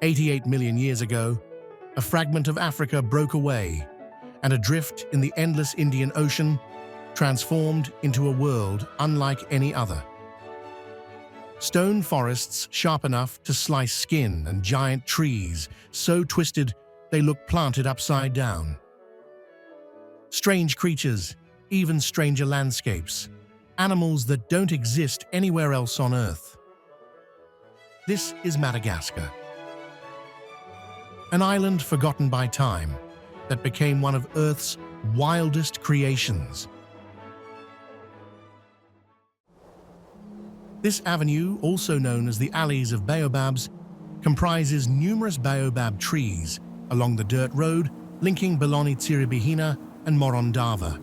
88 million years ago, a fragment of Africa broke away, and adrift in the endless Indian Ocean, transformed into a world unlike any other. Stone forests sharp enough to slice skin and giant trees so twisted they look planted upside down. Strange creatures, even stranger landscapes, animals that don't exist anywhere else on Earth. This is Madagascar, an island forgotten by time that became one of Earth's wildest creations. This avenue, also known as the Alleys of Baobabs, comprises numerous baobab trees along the dirt road linking Bologna, Tsiribihina and Morondava.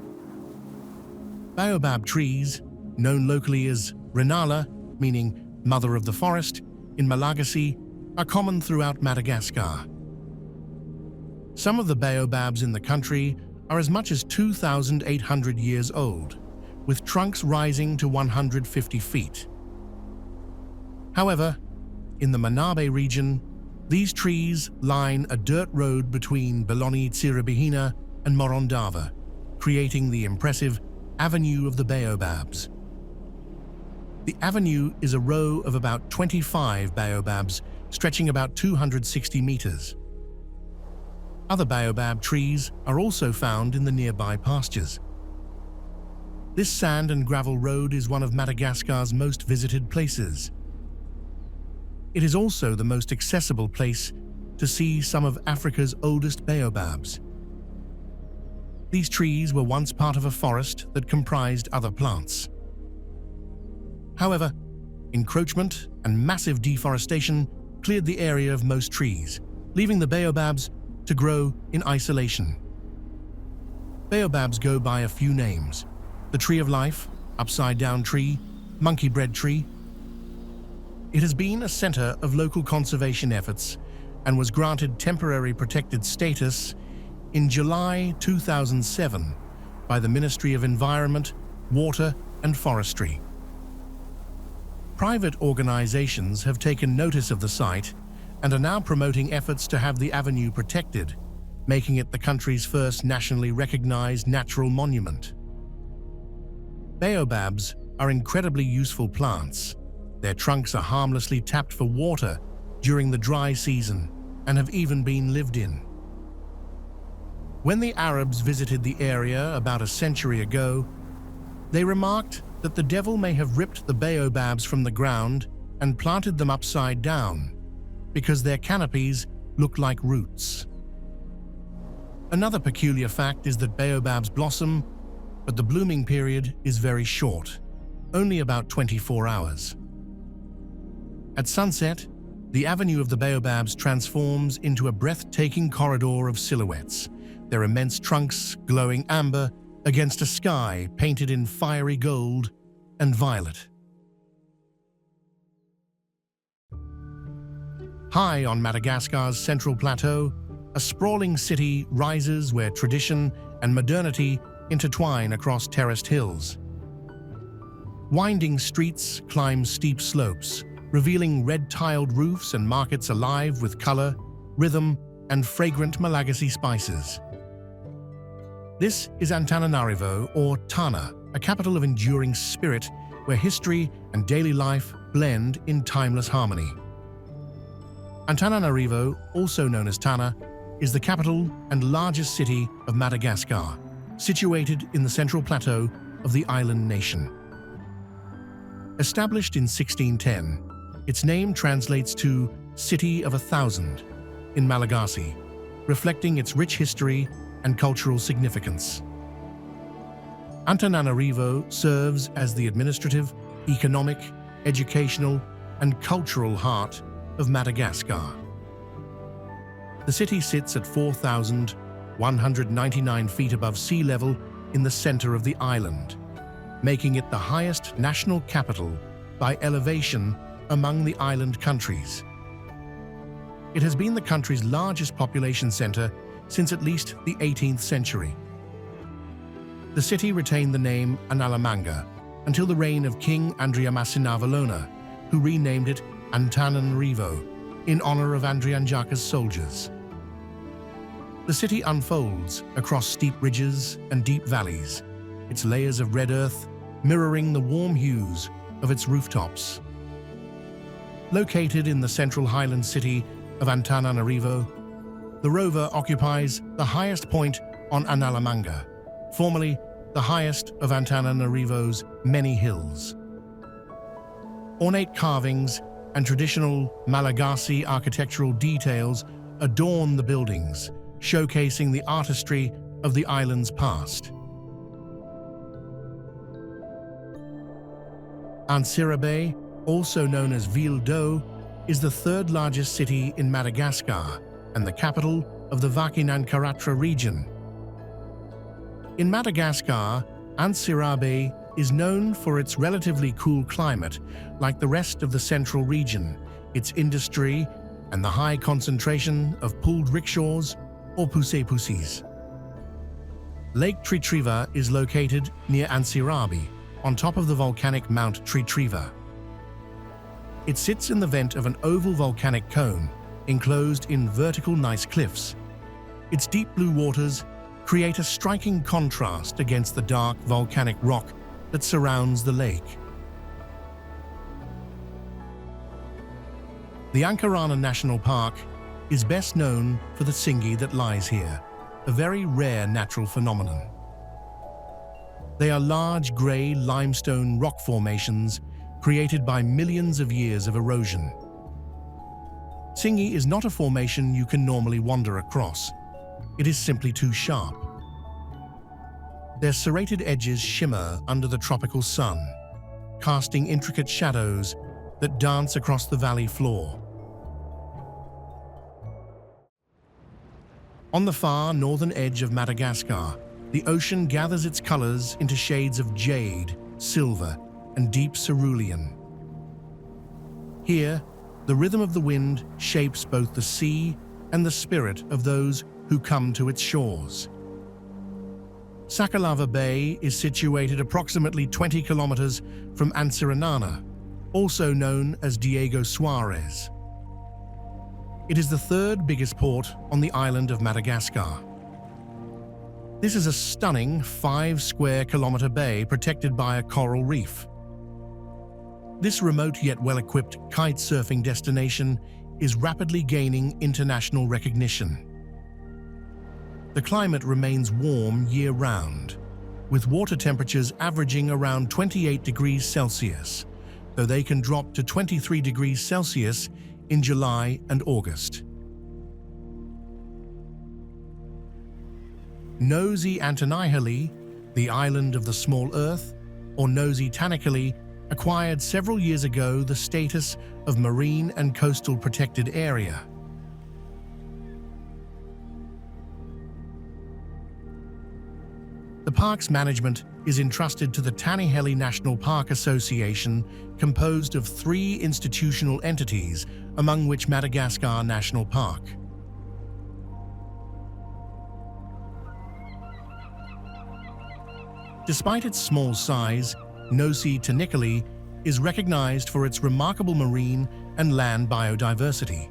Baobab trees, known locally as Renala, meaning mother of the forest, in Malagasy, are common throughout Madagascar. Some of the baobabs in the country are as much as 2,800 years old, with trunks rising to 150 feet. However, in the Mangrove region, these trees line a dirt road between Bologna, Tsiribihina and Morondava, creating the impressive Avenue of the Baobabs. The avenue is a row of about 25 baobabs stretching about 260 meters. Other baobab trees are also found in the nearby pastures. This sand and gravel road is one of Madagascar's most visited places. It is also the most accessible place to see some of Africa's oldest baobabs. These trees were once part of a forest that comprised other plants. However, encroachment and massive deforestation cleared the area of most trees, leaving the baobabs to grow in isolation. Baobabs go by a few names: the tree of life, upside-down tree, monkey bread tree. It has been a center of local conservation efforts and was granted temporary protected status in July 2007 by the Ministry of Environment, Water and Forestry. Private organizations have taken notice of the site and are now promoting efforts to have the avenue protected, making it the country's first nationally recognized natural monument. Baobabs are incredibly useful plants. Their trunks are harmlessly tapped for water during the dry season and have even been lived in. When the Arabs visited the area about a century ago, they remarked that the devil may have ripped the baobabs from the ground and planted them upside down because their canopies look like roots. Another peculiar fact is that baobabs blossom, but the blooming period is very short, only about 24 hours. At sunset, the Avenue of the Baobabs transforms into a breathtaking corridor of silhouettes, their immense trunks glowing amber against a sky painted in fiery gold and violet. High on Madagascar's central plateau, a sprawling city rises where tradition and modernity intertwine across terraced hills. Winding streets climb steep slopes, revealing red-tiled roofs and markets alive with color, rhythm, and fragrant Malagasy spices. This is Antananarivo, or Tana, a capital of enduring spirit where history and daily life blend in timeless harmony. Antananarivo, also known as Tana, is the capital and largest city of Madagascar, situated in the central plateau of the island nation. Established in 1610, its name translates to City of a Thousand in Malagasy, reflecting its rich history and cultural significance. Antananarivo serves as the administrative, economic, educational, and cultural heart of Madagascar. The city sits at 4,199 feet above sea level in the center of the island, making it the highest national capital by elevation among the island countries. It has been the country's largest population center since at least the 18th century. The city retained the name Analamanga until the reign of King Andringitra, who renamed it Antananarivo in honor of Andringitra's soldiers. The city unfolds across steep ridges and deep valleys, its layers of red earth mirroring the warm hues of its rooftops. Located in the central highland city of Antananarivo, the rover occupies the highest point on Analamanga, formerly the highest of Antananarivo's many hills. Ornate carvings and traditional Malagasy architectural details adorn the buildings, showcasing the artistry of the island's past. Antsirabe, also known as Ville d'Eau, is the third largest city in Madagascar and the capital of the Tsingy Ankarana region. In Madagascar, Antsirabe is known for its relatively cool climate, like the rest of the central region, its industry, and the high concentration of pulled rickshaws or pousse-pousses. Lake Tritriva is located near Antsirabe, on top of the volcanic Mount Tritriva. It sits in the vent of an oval volcanic cone, enclosed in vertical gneiss cliffs. Its deep blue waters create a striking contrast against the dark volcanic rock that surrounds the lake. The Ankarana National Park is best known for the Tsingy that lies here, a very rare natural phenomenon. They are large grey limestone rock formations created by millions of years of erosion. Tsingy is not a formation you can normally wander across. It is simply too sharp. Their serrated edges shimmer under the tropical sun, casting intricate shadows that dance across the valley floor. On the far northern edge of Madagascar, the ocean gathers its colors into shades of jade, silver, and deep cerulean. Here, the rhythm of the wind shapes both the sea and the spirit of those who come to its shores. Sakalava Bay is situated approximately 20 kilometers from Antsiranana, also known as Diego Suarez. It is the third biggest port on the island of Madagascar. This is a stunning 5-square-kilometer bay protected by a coral reef. This remote yet well-equipped kite-surfing destination is rapidly gaining international recognition. The climate remains warm year-round, with water temperatures averaging around 28 degrees Celsius, though they can drop to 23 degrees Celsius in July and August. Nosy Tanikely, the island of the small earth, or Nosy Tanikely, acquired several years ago the status of marine and coastal protected area. The park's management is entrusted to the Tanikely National Park Association, composed of 3 institutional entities, among which Madagascar National Park. Despite its small size, Nosy Tanikely is recognized for its remarkable marine and land biodiversity.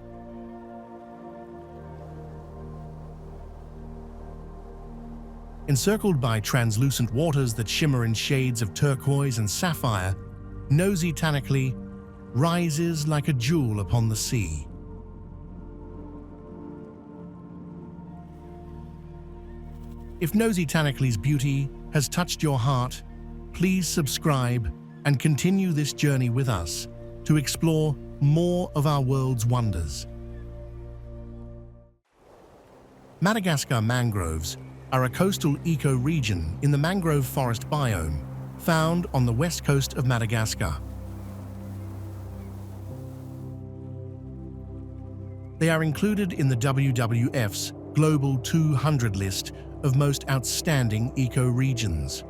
Encircled by translucent waters that shimmer in shades of turquoise and sapphire, Nosy Tanikely rises like a jewel upon the sea. If Nosy Tanikely's beauty has touched your heart, please subscribe and continue this journey with us to explore more of our world's wonders. Madagascar mangroves are a coastal ecoregion in the mangrove forest biome, found on the west coast of Madagascar. They are included in the WWF's Global 200 list of most outstanding ecoregions.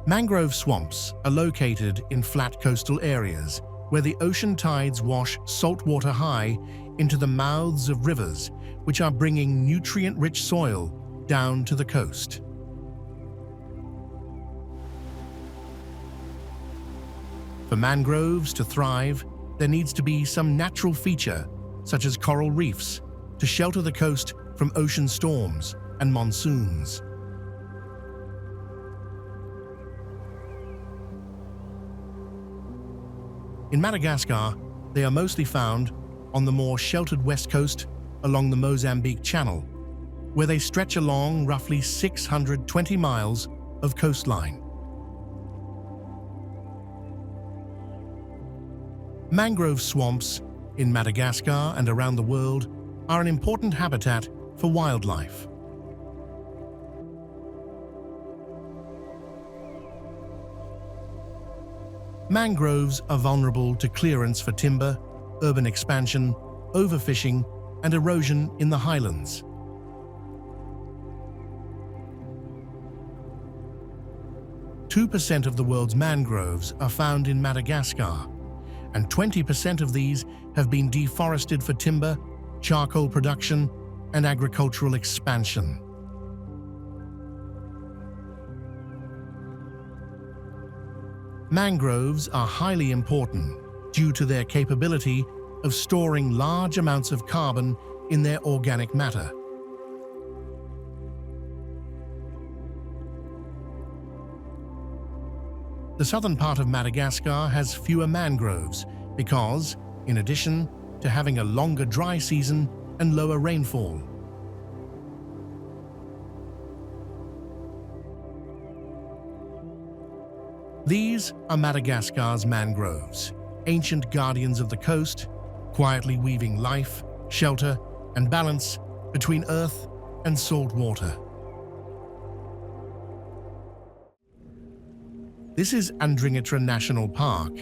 Mangrove swamps are located in flat coastal areas where the ocean tides wash saltwater high into the mouths of rivers, which are bringing nutrient-rich soil down to the coast. For mangroves to thrive, there needs to be some natural feature, such as coral reefs, to shelter the coast from ocean storms and monsoons. In Madagascar, they are mostly found on the more sheltered west coast along the Mozambique Channel, where they stretch along roughly 620 miles of coastline. Mangrove swamps in Madagascar and around the world are an important habitat for wildlife. Mangroves are vulnerable to clearance for timber, urban expansion, overfishing, and erosion in the highlands. Two 2% of the world's mangroves are found in Madagascar, and 20% of these have been deforested for timber, charcoal production, and agricultural expansion. Mangroves are highly important due to their capability of storing large amounts of carbon in their organic matter. The southern part of Madagascar has fewer mangroves because, in addition to having a longer dry season and lower rainfall, these are Madagascar's mangroves, ancient guardians of the coast, quietly weaving life, shelter, and balance between earth and salt water. This is Andringitra National Park,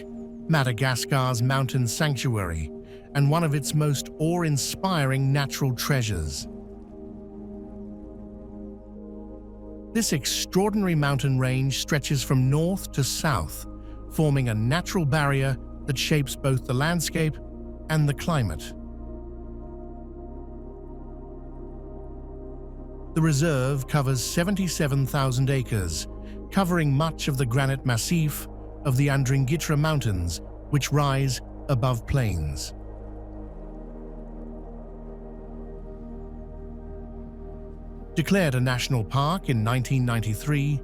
Madagascar's mountain sanctuary, and one of its most awe-inspiring natural treasures. This extraordinary mountain range stretches from north to south, forming a natural barrier that shapes both the landscape and the climate. The reserve covers 77,000 acres, covering much of the granite massif of the Andringitra Mountains, which rise above plains. Declared a national park in 1993,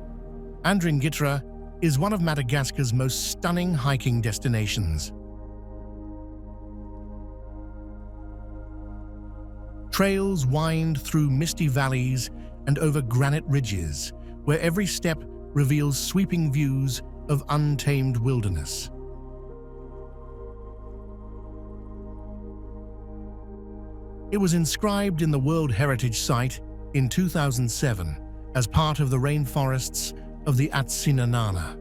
Andringitra is one of Madagascar's most stunning hiking destinations. Trails wind through misty valleys and over granite ridges, where every step reveals sweeping views of untamed wilderness. It was inscribed in the World Heritage Site in 2007 as part of the rainforests of the Antananarivo.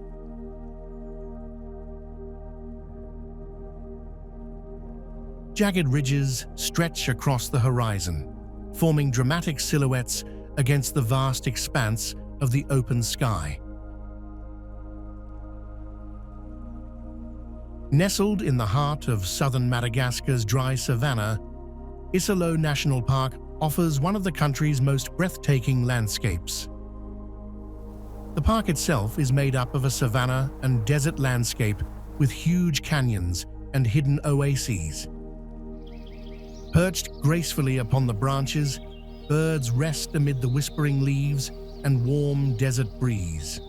Jagged ridges stretch across the horizon, forming dramatic silhouettes against the vast expanse of the open sky. Nestled in the heart of southern Madagascar's dry savanna, Isalo National Park offers one of the country's most breathtaking landscapes. The park itself is made up of a savanna and desert landscape with huge canyons and hidden oases. Perched gracefully upon the branches, birds rest amid the whispering leaves and warm desert breeze.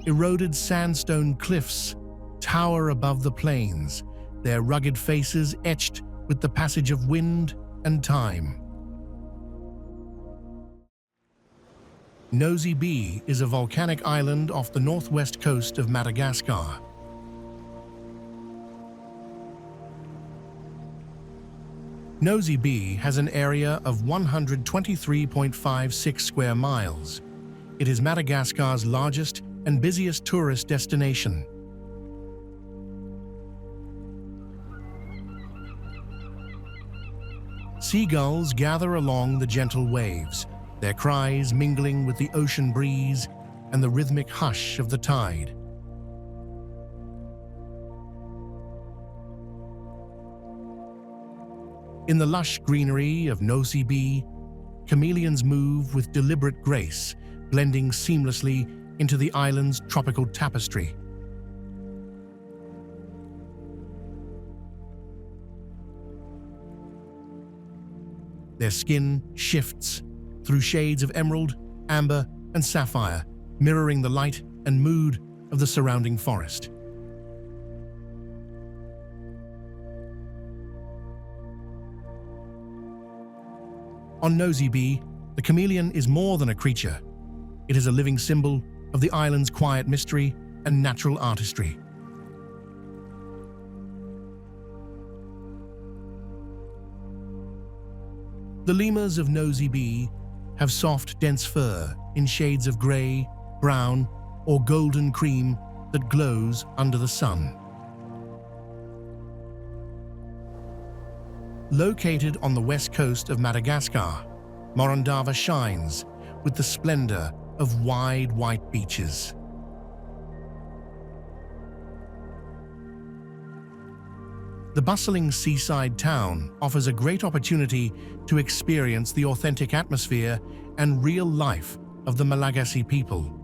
Eroded sandstone cliffs tower above the plains, their rugged faces etched with the passage of wind and time. Nosy Be is a volcanic island off the northwest coast of Madagascar. Nosy Be has an area of 123.56 square miles. It is Madagascar's largest and busiest tourist destination. Seagulls gather along the gentle waves, their cries mingling with the ocean breeze and the rhythmic hush of the tide. In the lush greenery of Nosy Be, chameleons move with deliberate grace, blending seamlessly into the island's tropical tapestry. Their skin shifts through shades of emerald, amber, and sapphire, mirroring the light and mood of the surrounding forest. On Nosy Be, the chameleon is more than a creature. It is a living symbol of the island's quiet mystery and natural artistry. The lemurs of Nosy Be have soft, dense fur in shades of grey, brown, or golden cream that glows under the sun. Located on the west coast of Madagascar, Morondava shines with the splendor of wide white beaches. The bustling seaside town offers a great opportunity to experience the authentic atmosphere and real life of the Malagasy people.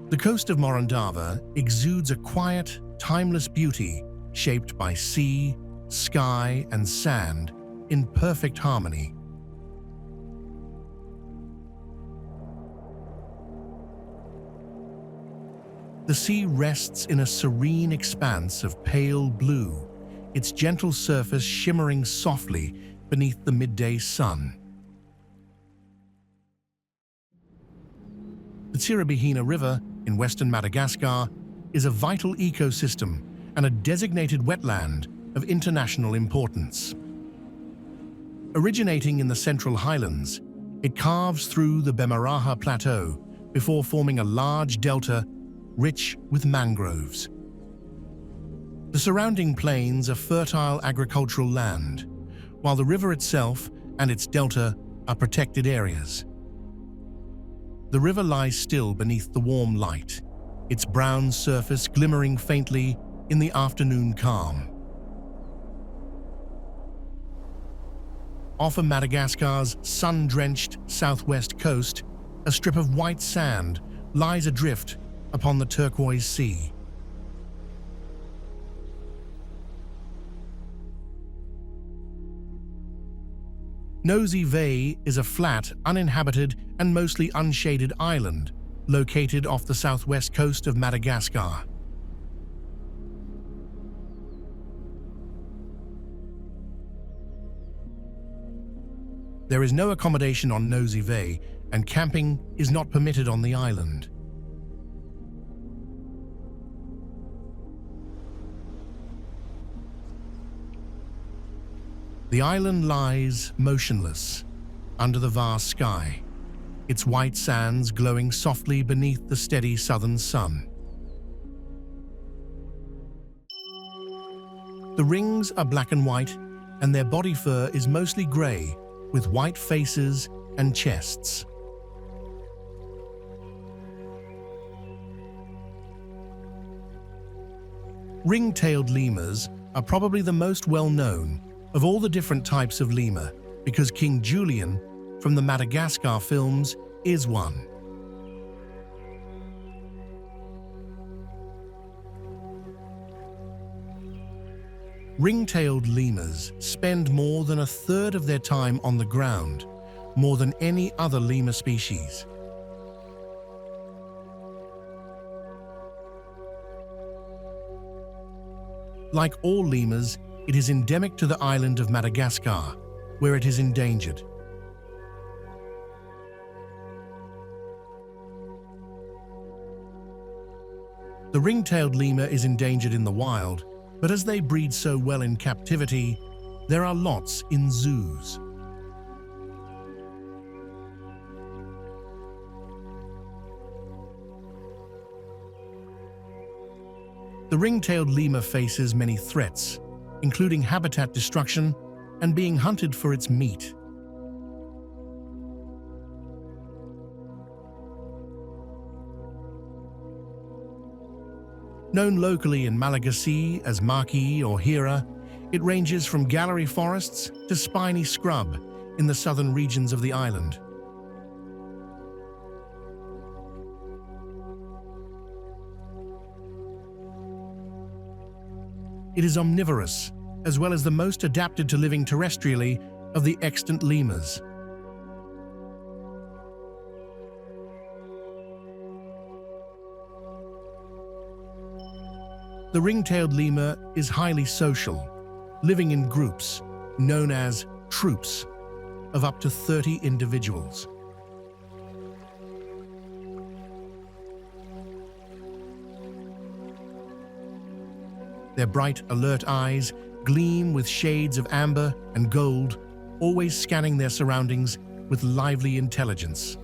The coast of Morondava exudes a quiet, timeless beauty shaped by sea, sky, and sand in perfect harmony. The sea rests in a serene expanse of pale blue, its gentle surface shimmering softly beneath the midday sun. The Tsiribihina River in western Madagascar is a vital ecosystem and a designated wetland of international importance. Originating in the Central Highlands, it carves through the Bemaraha Plateau before forming a large delta rich with mangroves. The surrounding plains are fertile agricultural land, while the river itself and its delta are protected areas. The river lies still beneath the warm light, its brown surface glimmering faintly in the afternoon calm. Off of Madagascar's sun-drenched southwest coast, a strip of white sand lies adrift upon the turquoise sea. Nosy Ve is a flat, uninhabited, and mostly unshaded island located off the southwest coast of Madagascar. There is no accommodation on Nosy Ve, and camping is not permitted on the island. The island lies motionless under the vast sky, its white sands glowing softly beneath the steady southern sun. The rings are black and white, and their body fur is mostly grey, with white faces and chests. Ring-tailed lemurs are probably the most well-known of all the different types of lemur, because King Julian from the Madagascar films is one. Ring-tailed lemurs spend more than a third of their time on the ground, more than any other lemur species. Like all lemurs, it is endemic to the island of Madagascar, where it is endangered. The ring-tailed lemur is endangered in the wild, but as they breed so well in captivity, there are lots in zoos. The ring-tailed lemur faces many threats, including habitat destruction and being hunted for its meat. Known locally in Malagasy as maki or hira, it ranges from gallery forests to spiny scrub in the southern regions of the island. It is omnivorous, as well as the most adapted to living terrestrially of the extant lemurs. The ring-tailed lemur is highly social, living in groups known as troops of up to 30 individuals. Their bright, alert eyes gleam with shades of amber and gold, always scanning their surroundings with lively intelligence.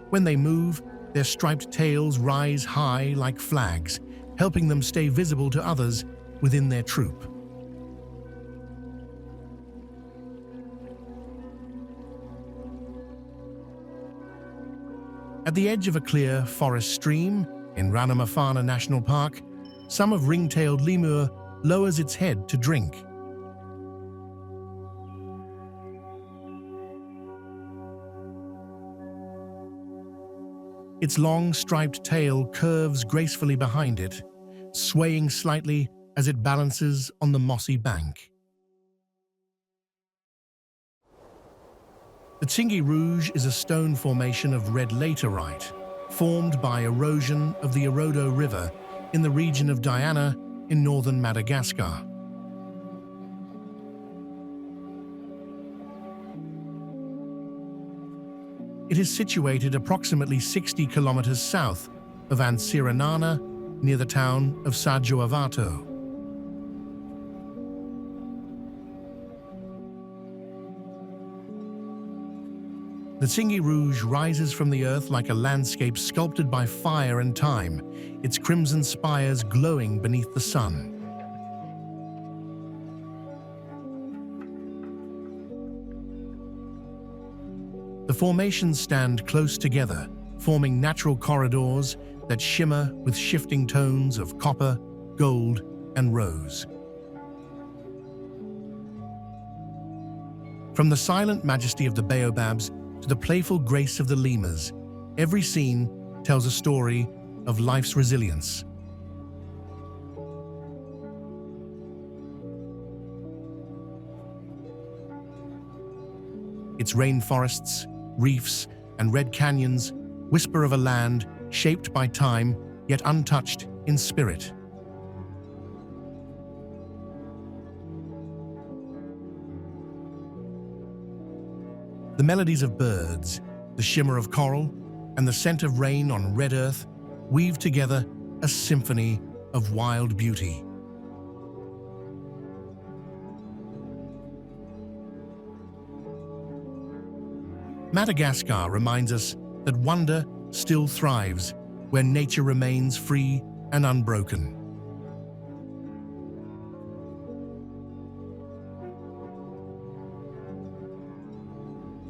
When they move, their striped tails rise high like flags, helping them stay visible to others within their troop. At the edge of a clear forest stream in Ranamafana National Park, some of ring-tailed lemur lowers its head to drink. Its long, striped tail curves gracefully behind it, swaying slightly as it balances on the mossy bank. The Tsingy Rouge is a stone formation of red laterite, formed by erosion of the Orodo River in the region of Diana in northern Madagascar. It is situated approximately 60 kilometers south of Antsirabe, near the town of Sajoavato. The Tsingy Rouge rises from the earth like a landscape sculpted by fire and time, its crimson spires glowing beneath the sun. The formations stand close together, forming natural corridors that shimmer with shifting tones of copper, gold, and rose. From the silent majesty of the baobabs to the playful grace of the lemurs, every scene tells a story of life's resilience. Its rainforests, reefs, and red canyons whisper of a land shaped by time, yet untouched in spirit. The melodies of birds, the shimmer of coral, and the scent of rain on red earth weave together a symphony of wild beauty. Madagascar reminds us that wonder still thrives where nature remains free and unbroken.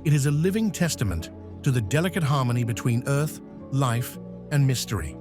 It is a living testament to the delicate harmony between earth, life, and mystery.